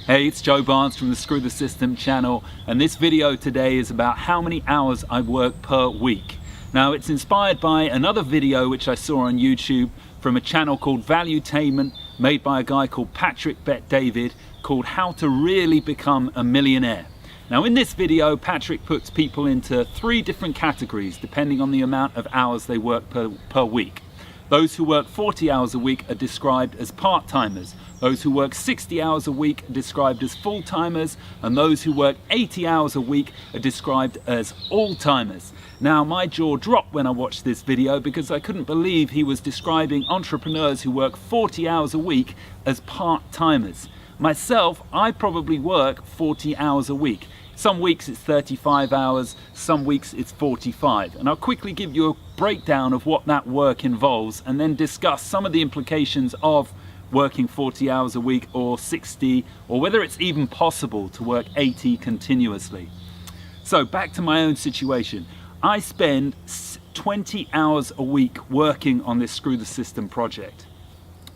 Hey, it's Joe Barnes from the Screw the System channel, and this video today is about how many hours I work per week. Now, it's inspired by another video which I saw on YouTube from a channel called Valuetainement, made by a guy called Patrick Bet-David, called How to Really Become a Millionaire. Now, in this video, Patrick puts people into 3 different categories depending on the amount of hours they work per week. Those who work 40 hours a week are described as part-timers. Those who work 60 hours a week are described as full-timers, and those who work 80 hours a week are described as all-timers. Now, my jaw dropped when I watched this video because I couldn't believe he was describing entrepreneurs who work 40 hours a week as part-timers. Myself, I probably work 40 hours a week. Some weeks it's 35 hours, some weeks it's 45. And I'll quickly give you a breakdown of what that work involves and then discuss some of the implications of working 40 hours a week or 60, or whether it's even possible to work 80 continuously. So back to my own situation. I spend 20 hours a week working on this Screw the System project.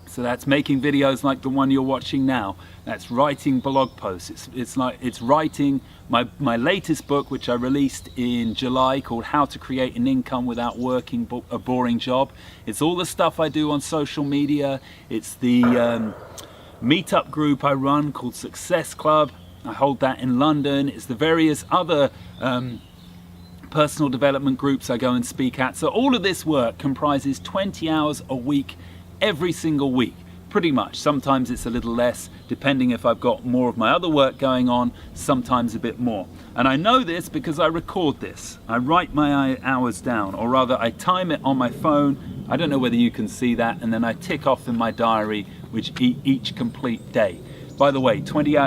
So that's making videos like the one you're watching now. That's writing blog posts. It's writing my latest book, which I released in July, called How to Create an Income Without Working a Boring Job. It's all the stuff I do on social media. It's the meetup group I run called Success Club. I hold that in London. It's the various other personal development groups I go and speak at. So all of this work comprises 20 hours a week every single week, pretty much. Sometimes it's a little less, depending if I've got more of my other work going on, sometimes a bit more. And I know this because I record this. I write my hours down, or rather I time it on my phone. I don't know whether you can see that, and then I tick off in my diary each complete day. By the way, 20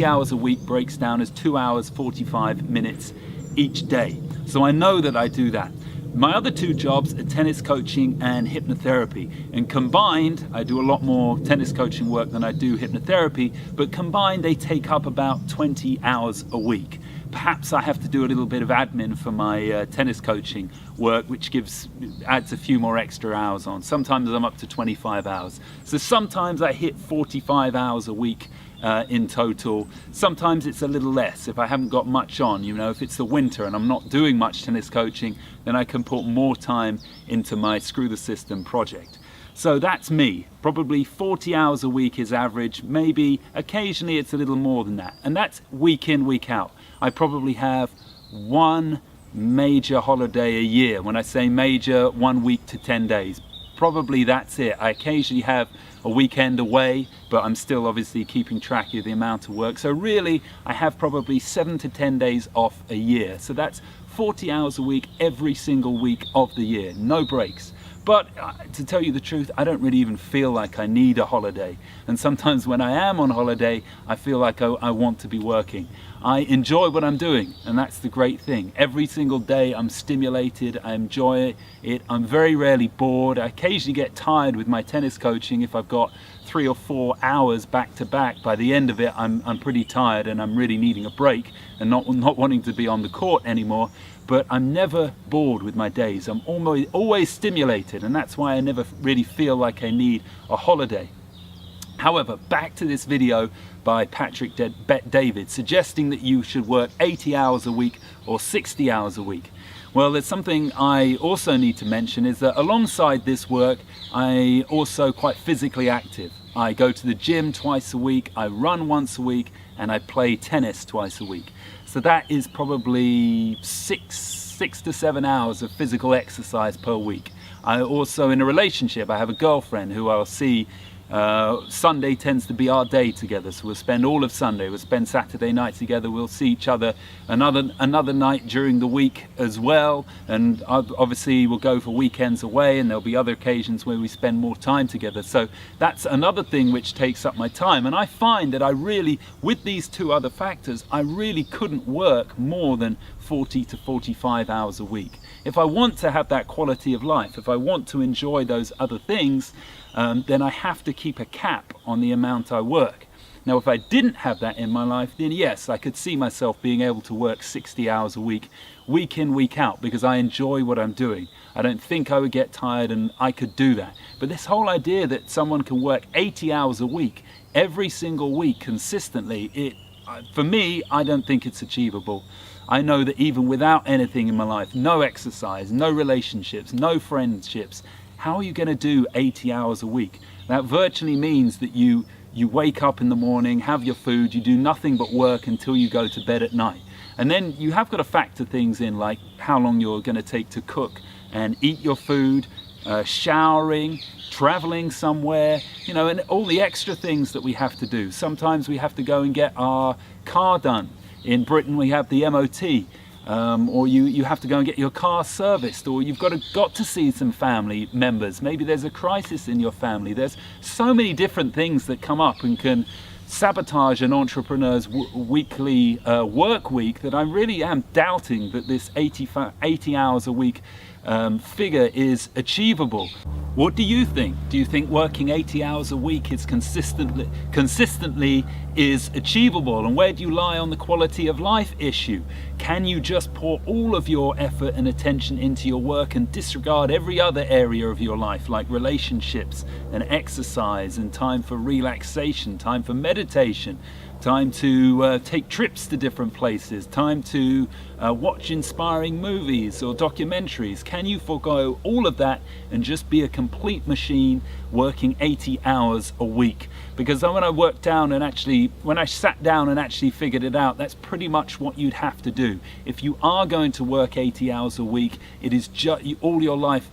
hours a week breaks down as 2 hours 45 minutes each day. So I know that I do that. My other 2 jobs are tennis coaching and hypnotherapy, and combined I do a lot more tennis coaching work than I do hypnotherapy, but combined they take up about 20 hours a week. Perhaps I have to do a little bit of admin for my tennis coaching work, which adds a few more extra hours on. Sometimes I'm up to 25 hours. So sometimes I hit 45 hours a week in total. Sometimes it's a little less if I haven't got much on. You know, if it's the winter and I'm not doing much tennis coaching, then I can put more time into my Screw the System project. So that's me. Probably 40 hours a week is average. Maybe occasionally it's a little more than that. And that's week in, week out. I probably have 1 major holiday a year. When I say major, 1 week to 10 days. Probably that's it. I occasionally have a weekend away, but I'm still obviously keeping track of the amount of work. So really, I have probably 7 to 10 days off a year. So that's 40 hours a week every single week of the year, no breaks. But to tell you the truth, I don't really even feel like I need a holiday. And sometimes when I am on holiday, I feel like I want to be working. I enjoy what I'm doing, and that's the great thing. Every single day I'm stimulated, I enjoy it. I'm very rarely bored. I occasionally get tired with my tennis coaching if I've got 3 or 4 hours back to back. By the end of it, I'm pretty tired and I'm really needing a break and not wanting to be on the court anymore. But I'm never bored with my days. I'm always stimulated, and that's why I never really feel like I need a holiday. However, back to this video by Patrick Bet-David, suggesting that you should work 80 hours a week or 60 hours a week. Well, there's something I also need to mention, is that alongside this work, I'm also quite physically active. I go to the gym twice a week, I run once a week, and I play tennis twice a week. So that is probably 6 to 7 hours of physical exercise per week. I also, in a relationship, I have a girlfriend who I'll see. Sunday tends to be our day together, so we'll spend all of Sunday, we'll spend Saturday night together, we'll see each other another night during the week as well, and obviously we'll go for weekends away, and there'll be other occasions where we spend more time together. So that's another thing which takes up my time, and I find that I really, with these 2 other factors, I really couldn't work more than 40 to 45 hours a week. If I want to have that quality of life, if I want to enjoy those other things, then I have to keep a cap on the amount I work. Now, if I didn't have that in my life, then yes, I could see myself being able to work 60 hours a week in, week out, because I enjoy what I'm doing. I don't think I would get tired, and I could do that. But this whole idea that someone can work 80 hours a week every single week consistently, for me, I don't think it's achievable. I know that even without anything in my life, no exercise, no relationships, no friendships, how are you going to do 80 hours a week? That virtually means that you wake up in the morning, have your food, you do nothing but work until you go to bed at night. And then you have got to factor things in, like how long you're going to take to cook and eat your food, showering, traveling somewhere, you know, and all the extra things that we have to do. Sometimes we have to go and get our car done. In Britain we have the MOT, or you have to go and get your car serviced, or you've got to see some family members. Maybe there's a crisis in your family. There's so many different things that come up and can sabotage an entrepreneur's weekly work week, that I really am doubting that this 80 hours a week figure is achievable. What do you think? Do you think working 80 hours a week is consistently is achievable? And where do you lie on the quality of life issue? Can you just pour all of your effort and attention into your work and disregard every other area of your life, like relationships and exercise and time for relaxation, time for meditation, time to take trips to different places, time to watch inspiring movies or documentaries? Can you forego all of that and just be a complete machine working 80 hours a week? Because when I sat down and actually figured it out, that's pretty much what you'd have to do. If you are going to work 80 hours a week, it is just all your life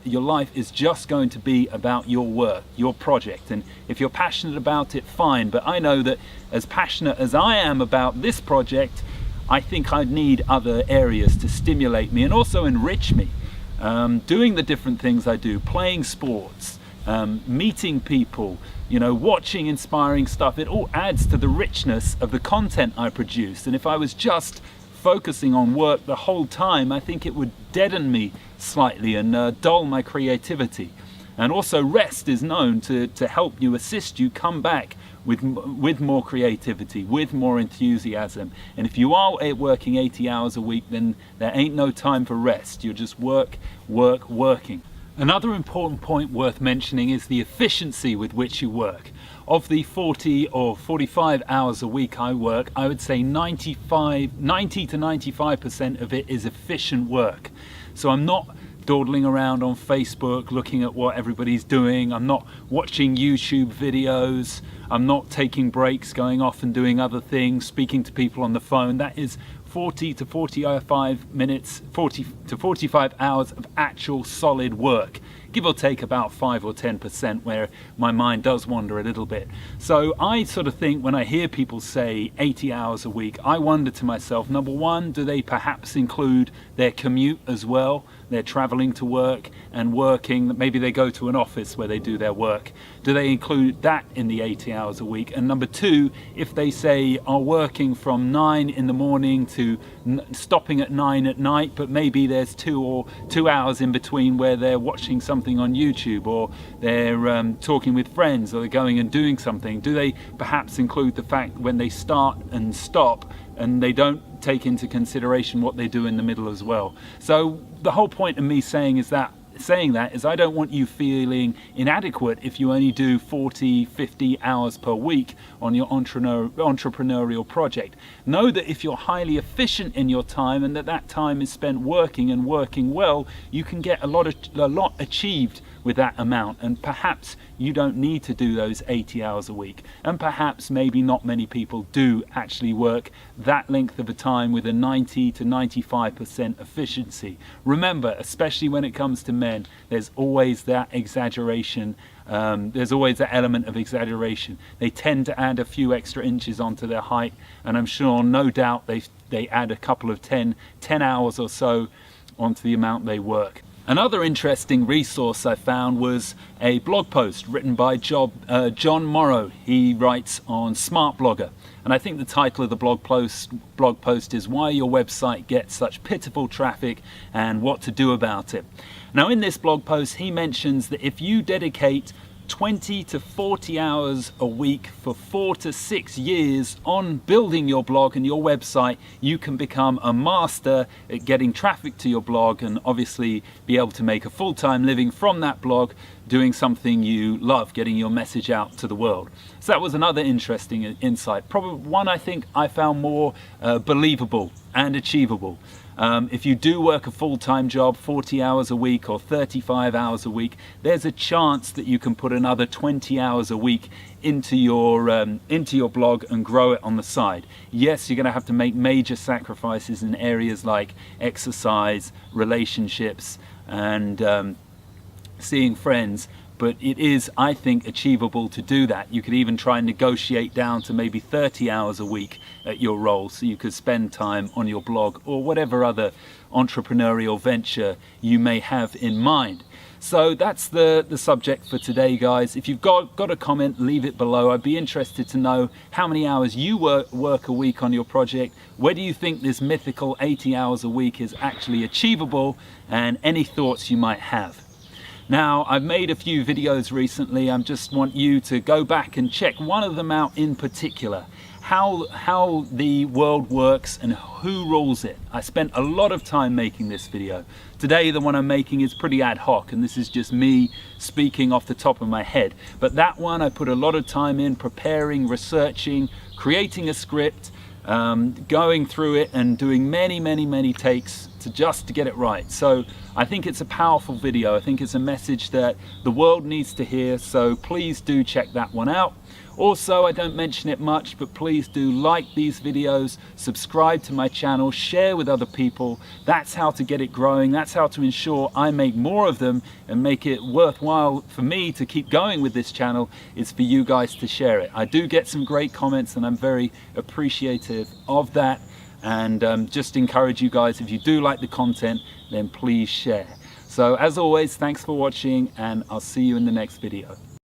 is just going to be about your work, your project. And if you're passionate about it, fine. But I know that as passionate as I am about this project, I think I'd need other areas to stimulate me and also enrich me. Doing the different things I do, playing sports, meeting people, you know, watching inspiring stuff, it all adds to the richness of the content I produce. And if I was just focusing on work the whole time, I think it would deaden me slightly and dull my creativity. And also rest is known to help you, assist you come back with more creativity, with more enthusiasm. And if you are working 80 hours a week, then there ain't no time for rest. You're just working. Another important point worth mentioning is the efficiency with which you work. Of the 40 or 45 hours a week I work, I would say 90 to 95% of it is efficient work. So I'm not dawdling around on Facebook looking at what everybody's doing. I'm not watching YouTube videos. I'm not taking breaks, going off and doing other things, speaking to people on the phone. That is 40 to 45 minutes, 40 to 45 hours of actual solid work. Give or take about 5 or 10% where my mind does wander a little bit. So I sort of think when I hear people say 80 hours a week, I wonder to myself, number one, do they perhaps include their commute as well? They're traveling to work and working, maybe they go to an office where they do their work. Do they include that in the 80 hours a week? And number two, if they say are working from 9 in the morning to stopping at 9 at night, but maybe there's 2 hours in between where they're watching something on YouTube, or they're talking with friends, or they're going and doing something, do they perhaps include the fact when they start and stop and they don't take into consideration what they do in the middle as well? So the whole point of me saying that is I don't want you feeling inadequate if you only do 40, 50 hours per week on your entrepreneurial project. Know that if you're highly efficient in your time and that time is spent working and working well, you can get a lot achieved with that amount, and perhaps you don't need to do those 80 hours a week, and perhaps maybe not many people do actually work that length of a time with a 90 to 95% efficiency. Remember, especially when it comes to men, there's always that exaggeration. There's always that element of exaggeration. They tend to add a few extra inches onto their height, and I'm sure, no doubt, they add a couple of 10 hours or so onto the amount they work. Another interesting resource I found was a blog post written by John Morrow. He writes on Smart Blogger, and I think the title of the blog post is Why Your Website Gets Such Pitiful Traffic and What to Do About It. Now, in this blog post, he mentions that if you dedicate 20 to 40 hours a week for 4 to 6 years on building your blog and your website, you can become a master at getting traffic to your blog and obviously be able to make a full-time living from that blog, doing something you love, getting your message out to the world. So that was another interesting insight. Probably one I think I found more believable and achievable. If you do work a full-time job, 40 hours a week or 35 hours a week, there's a chance that you can put another 20 hours a week into your blog and grow it on the side. Yes, you're going to have to make major sacrifices in areas like exercise, relationships, and seeing friends, but it is, I think, achievable to do that. You could even try and negotiate down to maybe 30 hours a week at your role, so you could spend time on your blog or whatever other entrepreneurial venture you may have in mind. So that's the subject for today, guys. If you've got a comment, leave it below. I'd be interested to know how many hours you work a week on your project. Whether you think this mythical 80 hours a week is actually achievable, and any thoughts you might have. Now, I've made a few videos recently. I just want you to go back and check one of them out in particular. How the world works and who rules it. I spent a lot of time making this video. Today, the one I'm making is pretty ad hoc, and this is just me speaking off the top of my head. But that one, I put a lot of time in preparing, researching, creating a script, going through it and doing many takes to get it right. So I think it's a powerful video. I think it's a message that the world needs to hear, so please do check that one out. Also, I don't mention it much, but please do like these videos, subscribe to my channel, share with other people. That's how to get it growing. That's how to ensure I make more of them and make it worthwhile for me to keep going with this channel, is for you guys to share it. I do get some great comments and I'm very appreciative of that. And just encourage you guys, if you do like the content, then please share. So as always, thanks for watching, and I'll see you in the next video.